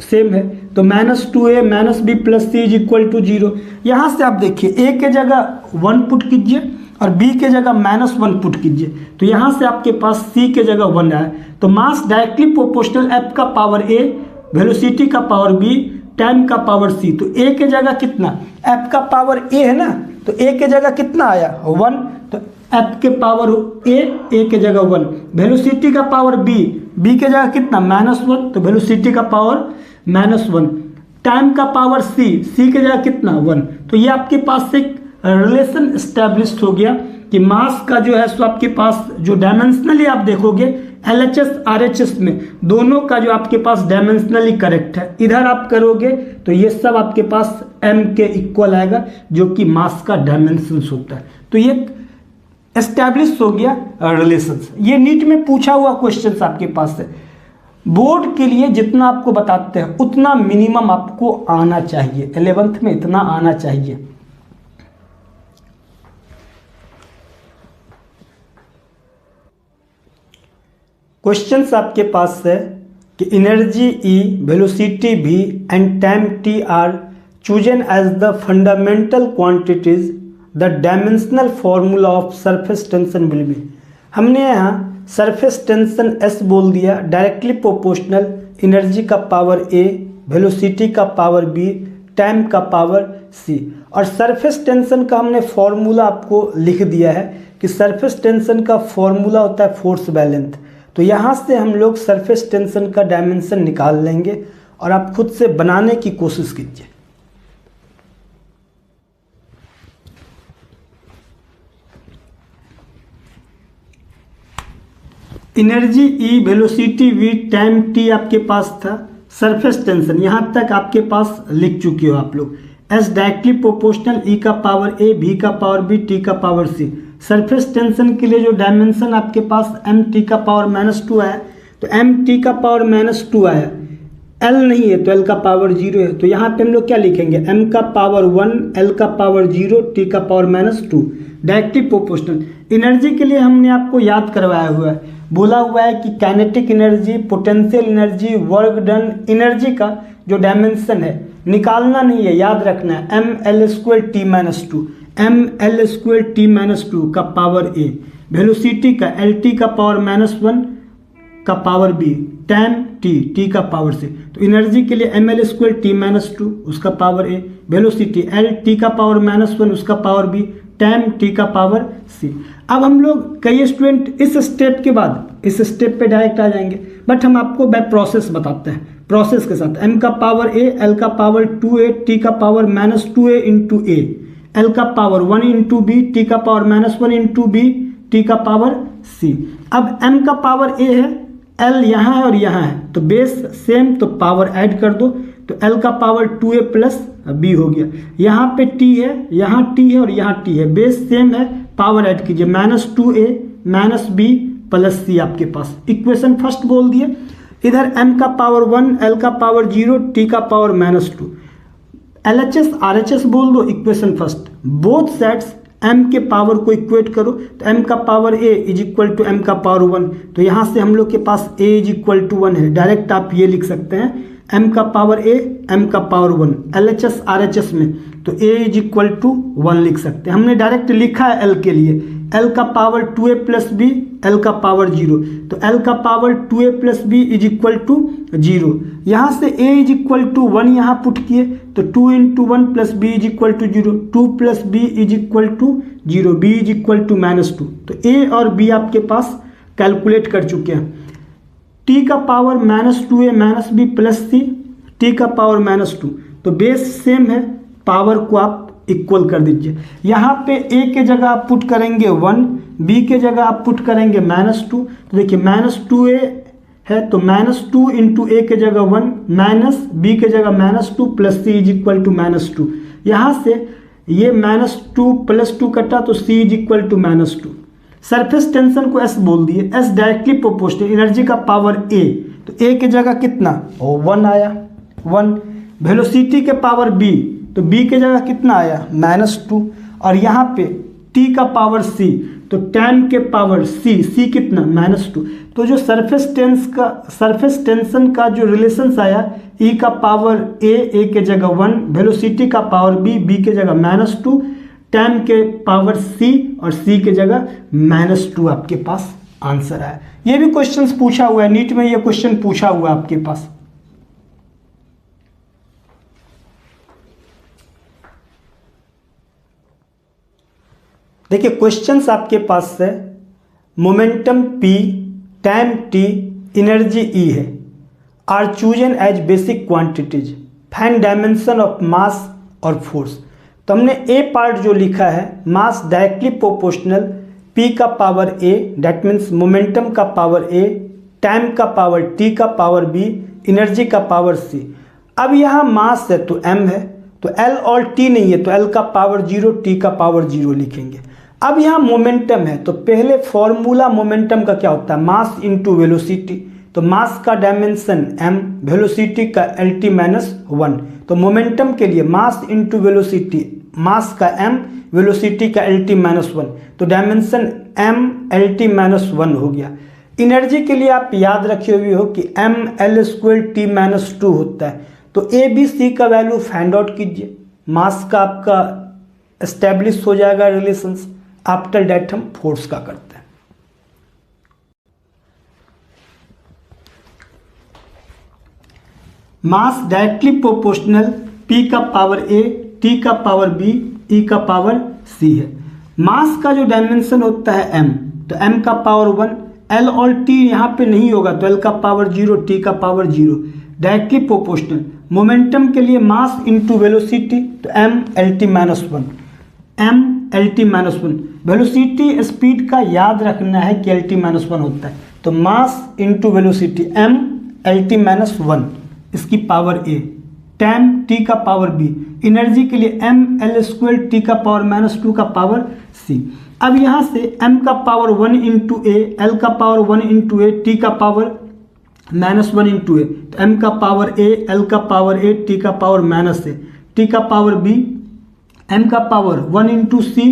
सेम है तो minus 2a minus B plus C is equal to 0। यहाँ से आप देखिए a के जगह 1 पुट कीजिए और b के जगह माइनस 1 पुट कीजिए, तो यहाँ से आपके पास c के जगह 1 आया। तो मास डायरेक्टली प्रोपोर्शनल f का पावर a, वेलोसिटी का पावर b, टाइम का पावर c। तो a के जगह कितना, f का पावर a है ना, तो a के जगह कितना आया 1, तो f के पावर a के जगह 1, वेलोसिटी का पावर b के जगह कितना माइनस 1, तो वेलोसिटी का पावर माइनस 1, टाइम का पावर c के जगह कितना 1। तो ये आपके पास एक रिलेशन एस्टेब्लिश्ड हो गया कि मास का जो है सो आपके पास जो डायमेंशनली आप देखोगे LHS RHS में दोनों का जो आपके पास डायमेंशनली करेक्ट है, इधर आप करोगे तो ये सब आपके पास m के इक्वल आएगा जो कि मास का डायमेंशन होता है। तो ये एस्टेब्लिश हो गया रिलेशन। ये नीट में पूछा हुआ क्वेश्चन आपके पास है। बोर्ड के लिए जितना आपको बताते हैं उतना मिनिमम आपको आना चाहिए, 11th में इतना आना चाहिए। क्वेश्चंस आपके पास है कि energy E, velocity V and time T are chosen as the fundamental quantities, the dimensional formula of surface tension will be. हमने यहाँ सरफेस टेंशन S बोल दिया, डायरेक्टली प्रोपोर्शनल एनर्जी का पावर A, वेलोसिटी का पावर B, टाइम का power C। और surface tension का हमने फॉर्मूला आपको लिख दिया है कि सरफेस टेंशन का फॉर्मूला होता है फोर्स बाय लेंथ। तो यहाँ से हम लोग सरफेस टेंशन का डायमेंशन निकाल लेंगे और आप खुद से बनाने की कोशिश कीजिए। Energy E, velocity V, time T आपके पास था, सरफेस टेंशन यहाँ तक आपके पास लिख चुके हो आप लोग। एस डायरेक्टली प्रोपोर्शनल ई का पावर ए, भी का पावर बी, टी का पावर सी। सरफेस टेंशन के लिए जो डायमेंशन आपके पास एम टी का पावर -2 आया, तो एम टी का पावर -2 आया, एल नहीं है तो एल का पावर 0 है, तो यहाँ पे हम लोग क्या लिखेंगे, एम का पावर 1, एल का पावर 0, टी का पावर -2, डायरेक्टली प्रोपोर्शनल। एनर्जी के लिए हमने आपको याद करवाया हुआ है, बोला हुआ है कि kinetic energy, potential energy, work done, energy का जो डायमेंशन है निकालना नहीं है, याद रखना है, M L square T -2, M L square T -2 का पावर ए, वेलोसिटी का एल टी का पावर -1 का power B, time T, T का पावर से, तो एनर्जी के लिए एम एल स्क्वायर टी -2 उसका power A, velocity L T का पावर -1 उसका पावर बी, टाइम टी का पावर सी। अब हम लोग कई स्टूडेंट इस स्टेप के बाद इस स्टेप पे डायरेक्ट आ जाएंगे, बट हम आपको बाय प्रोसेस बताते हैं, प्रोसेस के साथ। एम का पावर ए, एल का पावर 2a, टी का पावर -2a इंटू ए, एल का पावर 1 इंटू बी, टी का पावर -1 इंटू बी, टी का पावर सी। अब एम का पावर ए है, एल यहाँ है और यहाँ है, तो बेस सेम, तो पावर ऐड कर दो, तो एल का पावर 2a प्लस बी हो गया। यहाँ पे टी है, यहाँ टी है और यहाँ टी है, बेस सेम है, पावर ऐड कीजिए, -2a -b प्लस सी आपके पास। इक्वेशन फर्स्ट बोल दिए, इधर m का पावर 1, l का पावर 0, t का पावर -2, LHS RHS बोल दो, equation first. Both sides m के पावर को इक्वेट करो, तो m का power a is equal to m का पावर 1, तो यहाँ से हम लोग के पास a इज इक्वल टू 1 है, डायरेक्ट आप ये लिख सकते हैं, m का पावर a, m का पावर 1, LHS RHS में तो a इज इक्वल टू 1 लिख सकते हैं। हमने डायरेक्ट लिखा है l के लिए, l का power 2a plus B, l का पावर 0, तो l का power 2a plus B is equal to 0। यहाँ से a इज इक्वल टू 1 यहाँ पुट किए, तो 2 into 1 plus B is equal to 0, 2 plus B is equal to 0, b is equal to -2, तो a और b आपके पास कैलकुलेट कर चुके हैं। t का power -2a -b plus c, t का पावर -2, तो बेस सेम है, पावर को आप इक्वल कर दीजिए। यहाँ पे a के जगह आप पुट करेंगे 1, b के जगह आप पुट करेंगे -2, तो देखिए -2a है तो -2 इंटू a के जगह 1, माइनस b के जगह -2 plus c is equal to -2। यहाँ से ये -2 प्लस 2 कटा तो c is equal to -2। Surface tension को s बोल दिए, s डायरेक्टली प्रोपोर्शनल, एनर्जी का पावर a, तो a के जगह कितना 1 आया 1, वेलोसिटी के पावर b, तो b के जगह कितना आया -2, और यहाँ पे t का पावर c, तो टाइम के पावर c कितना -2। तो जो सरफेस टेंशन का जो रिलेशंस आया, e का पावर a के जगह 1, वेलोसिटी का पावर b के जगह -2, टाइम के पावर c और c के जगह -2 आपके पास आंसर आया। ये भी क्वेश्चंस पूछा हुआ है, नीट में ये क्वेश्चन पूछा हुआ है आपके पास। देखिए क्वेश्चंस आपके पास है, momentum p, time t, energy e है, are chosen as basic quantities, find dimension of mass और फोर्स। तो हमने ए पार्ट जो लिखा है, मास डायरेक्टली प्रोपोर्शनल, p का power a, that means momentum का पावर a, टाइम का पावर t का पावर b, एनर्जी का पावर c। अब यहाँ मास है तो m है, तो l और t नहीं है, तो l का पावर 0, t का पावर 0 लिखेंगे। अब यहाँ मोमेंटम है, तो पहले फॉर्मूला मोमेंटम का क्या होता है, मास इंटू वेलोसिटी, तो मास का डायमेंशन m, वेलोसिटी का lt -1, तो मोमेंटम के लिए मास इंटू वेलोसिटी, मास का m, वेलोसिटी का lt -1, तो डायमेंशन m lt -1 हो गया। एनर्जी के लिए आप याद रखे हुए हो कि m l स्क्वायर t -2 होता है, तो a b c का वैल्यू फाइंड आउट कीजिए, मास का आपका एस्टेब्लिश हो जाएगा रिलेशंस। आफ्टर दैट हम फोर्स का करते हैं। मास डायरेक्टली प्रोपोर्शनल, p का पावर a, t का पावर b, e का पावर c है। मास का जो डायमेंशन होता है m, तो m का पावर 1, l और t यहाँ पे नहीं होगा, तो l का पावर 0, t का पावर 0, डायरेक्टली प्रोपोर्शनल। मोमेंटम के लिए मास इंटू वेलोसिटी, तो m lt -1, m lt -1। Velocity speed का याद रखना है कि lt -1 होता है, तो mass into velocity m lt -1, इसकी पावर a, टाइम t का पावर b, एनर्जी के लिए ml² t का पावर -2 का पावर c। अब यहाँ से m का पावर 1 इंटू a, l का पावर 1 इंटू a, t का पावर -1 इंटू a, तो m का पावर a, l का पावर a, t का पावर -a, t का पावर b, m का पावर 1 इंटू c,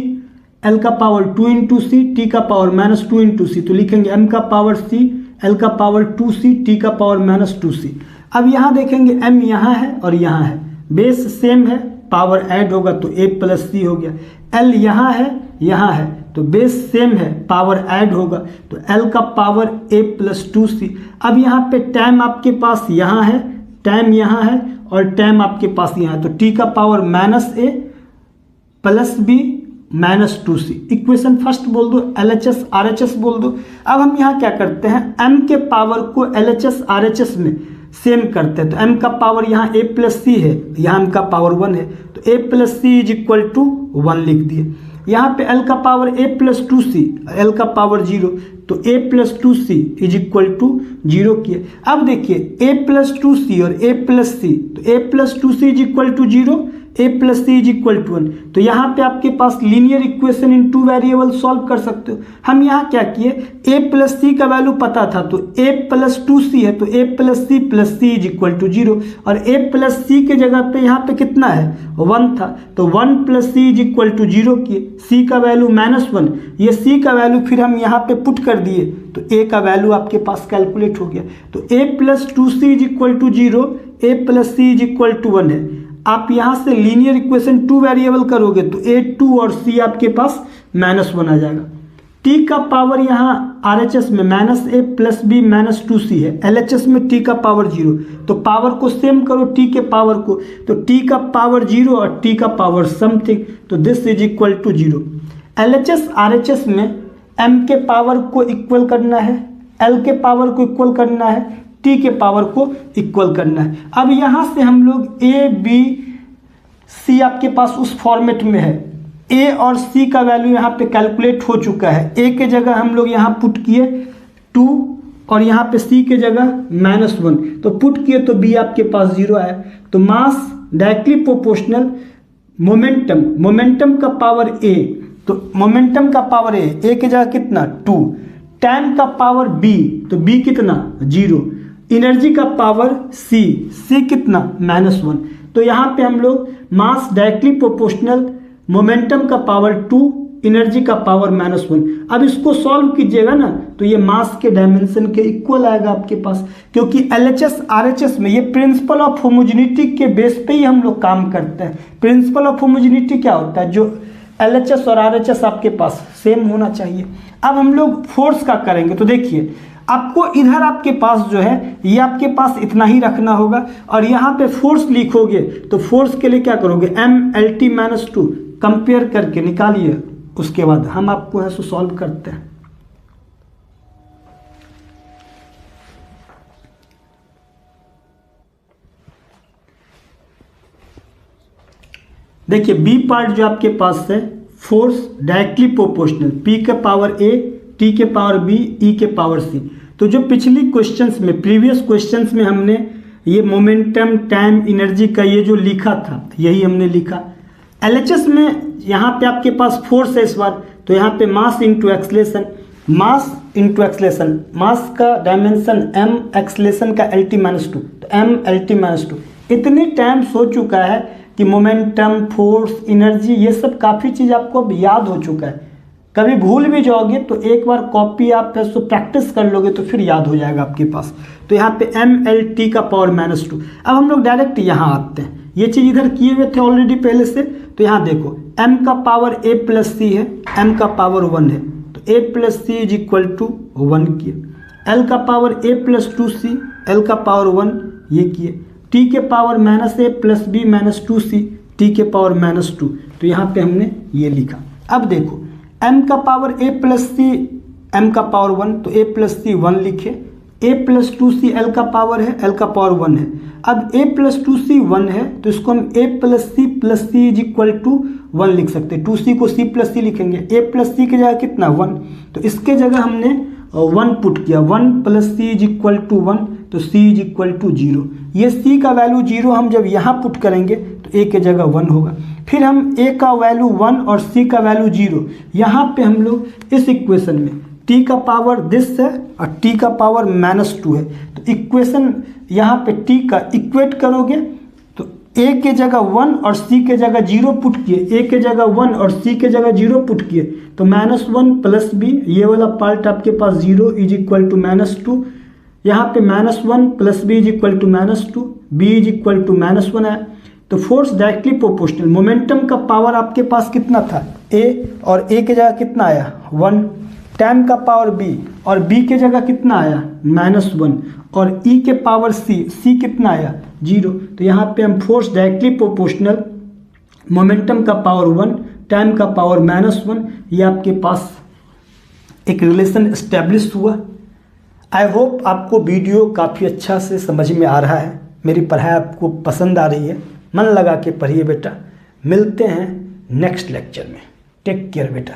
l का पावर 2 इंटू c, t का पावर -2 इंटू c। तो लिखेंगे m का पावर c, l का पावर 2c, t का पावर -2c। अब यहाँ देखेंगे m यहाँ है और यहाँ है, बेस सेम है, पावर ऐड होगा तो a प्लस c हो गया। l यहाँ है तो बेस सेम है, पावर ऐड होगा तो l का पावर a प्लस 2c। अब यहाँ पे टाइम आपके पास यहाँ है, टाइम यहाँ है और टाइम आपके पास यहाँ है, तो t का power -a plus b -2c। Equation first बोल दो, LHS RHS बोल दो। अब हम यहाँ क्या करते हैं, m के पावर को LHS RHS में सेम करते हैं, तो m का पावर यहाँ a प्लस c है, यहाँ m का पावर 1 है, तो a plus c is equal to 1 लिख दिए। यहाँ पे l का power a plus 2c, l का पावर 0, तो a plus 2c is equal to 0 किए। अब देखिए a प्लस 2c और a प्लस c, तो a plus 2c is equal to 0, a plus c is equal to 1। तो यहाँ पे आपके पास linear equation in 2 variable solve कर सकते हो। हम यहाँ क्या किए, a प्लस c का वैल्यू पता था तो a प्लस 2c है, तो a plus c is equal to 0, और a प्लस c के जगह पे यहाँ पे कितना है 1 था, तो 1 plus c is equal to 0 किए। c का वैल्यू -1, ये c का वैल्यू फिर हम यहाँ पे पुट कर दिए तो a का वैल्यू आपके पास कैलकुलेट हो गया। तो a plus 2c is equal to 0, a plus c is equal to 1 है। आप यहाँ से लीनियर इक्वेशन 2 वेरिएबल करोगे तो a 2 और c आपके पास -1 आ जाएगा। t का पावर यहाँ RHS में -a प्लस b -2c है, LHS में t का पावर 0, तो पावर को सेम करो t के पावर को, तो t का पावर 0 और t का पावर समथिंग, तो this is equal to 0। LHS RHS में m के पावर को इक्वल करना है, l के पावर को इक्वल करना है, t के पावर को इक्वल करना है। अब यहाँ से हम लोग a b c आपके पास उस फॉर्मेट में है, a और c का वैल्यू यहाँ पे कैलकुलेट हो चुका है। a के जगह हम लोग यहाँ पुट किए 2 और यहाँ पे c के जगह -1, तो पुट किए तो b आपके पास 0 है। तो मास डायरेक्टली प्रोपोर्शनल मोमेंटम का पावर a, तो मोमेंटम का पावर a के जगह कितना 2, टाइम का पावर b, तो b कितना 0, एनर्जी का पावर c कितना -1। तो यहाँ पे हम लोग मास डायरेक्टली प्रोपोर्शनल मोमेंटम का पावर 2, एनर्जी का पावर -1। अब इसको सॉल्व कीजिएगा ना तो ये मास के डायमेंशन के इक्वल आएगा आपके पास, क्योंकि LHS RHS में ये प्रिंसिपल ऑफ होमोजेनिटी के बेस पे ही हम लोग काम करते हैं। प्रिंसिपल ऑफ होमोजेनिटी क्या होता है, जो LHS और RHS आपके पास सेम होना चाहिए। अब हम लोग फोर्स का करेंगे, तो देखिए आपको इधर आपके पास जो है ये आपके पास इतना ही रखना होगा, और यहाँ पे फोर्स लिखोगे तो फोर्स के लिए क्या करोगे mLT-2 कंपेयर करके निकालिए, उसके बाद हम आपको है सो सॉल्व करते हैं। देखिए बी पार्ट जो आपके पास है फोर्स डायरेक्टली प्रोपोर्शनल p के पावर a, t के पावर b, e के पावर c। तो जो पिछली क्वेश्चंस में प्रीवियस क्वेश्चंस में हमने ये मोमेंटम टाइम एनर्जी का ये जो लिखा था यही हमने लिखा। LHS में यहाँ पे आपके पास फोर्स है इस बार, तो यहाँ पे मास इंटू एक्सलेशन, मास का डायमेंशन m, एक्सलेशन का LT-2, तो m LT-2। इतनी टाइम्स हो चुका है कि मोमेंटम, फोर्स, एनर्जी ये सब काफ़ी चीज़ आपको अब याद हो चुका है। कभी भूल भी जाओगे तो एक बार कॉपी आप इसको प्रैक्टिस कर लोगे तो फिर याद हो जाएगा आपके पास। तो यहाँ पे mLT का पावर -2। अब हम लोग डायरेक्ट यहाँ आते हैं, ये चीज़ इधर किए हुए थे ऑलरेडी पहले से। तो यहाँ देखो m का पावर a प्लस c है, m का पावर 1 है, तो a plus c is equal to 1 किए। l का power a plus 2c, l का पावर 1 ये किए। t के power -a plus b -2c, t के पावर -2, तो यहाँ पे हमने ये लिखा। अब देखो m का power a plus c, m का पावर 1, तो a प्लस c 1 लिखे। a प्लस 2c l का पावर है, l का पावर 1 है। अब a प्लस 2c 1 है तो इसको हम a plus c is equal to 1 लिख सकते हैं। 2c को c प्लस c लिखेंगे, a प्लस c की जगह कितना 1, तो इसके जगह हमने 1 पुट किया, 1 plus C is equal to 1, तो सी इज इक्वल टू 0। ये सी का वैल्यू 0 हम जब यहाँ पुट करेंगे तो ए के जगह 1 होगा। फिर हम ए का वैल्यू 1 और सी का वैल्यू 0, यहाँ पे हम लोग इस इक्वेशन में टी का पावर दिस है और टी का पावर -2 है, तो इक्वेशन यहाँ पे टी का इक्वेट करोगे तो ए के जगह 1 और सी के जगह 0 पुट किए, ए के जगह 1 और सी के जगह 0 पुट किए, तो -1 प्लस बी, ये वाला पार्ट आपके पास 0 इज इक्वल टू -2, यहाँ पे -1 plus B is equal to -2, B is equal to -1 है। तो फोर्स डायरेक्टली प्रोपोर्शनल, मोमेंटम का पावर आपके पास कितना था ए, और ए के जगह कितना आया 1, टाइम का पावर बी, और बी के जगह कितना आया -1, और ई के पावर सी, सी कितना आया 0। तो यहाँ पे हम फोर्स डायरेक्टली प्रोपोर्शनल, मोमेंटम का पावर 1, टाइम का पावर -1, ये आपके पास एक रिलेशन एस्टेब्लिश हुआ। आई होप आपको वीडियो काफ़ी अच्छा से समझ में आ रहा है, मेरी पढ़ाई आपको पसंद आ रही है, मन लगा के पढ़िए बेटा। मिलते हैं नेक्स्ट लेक्चर में, टेक केयर बेटा।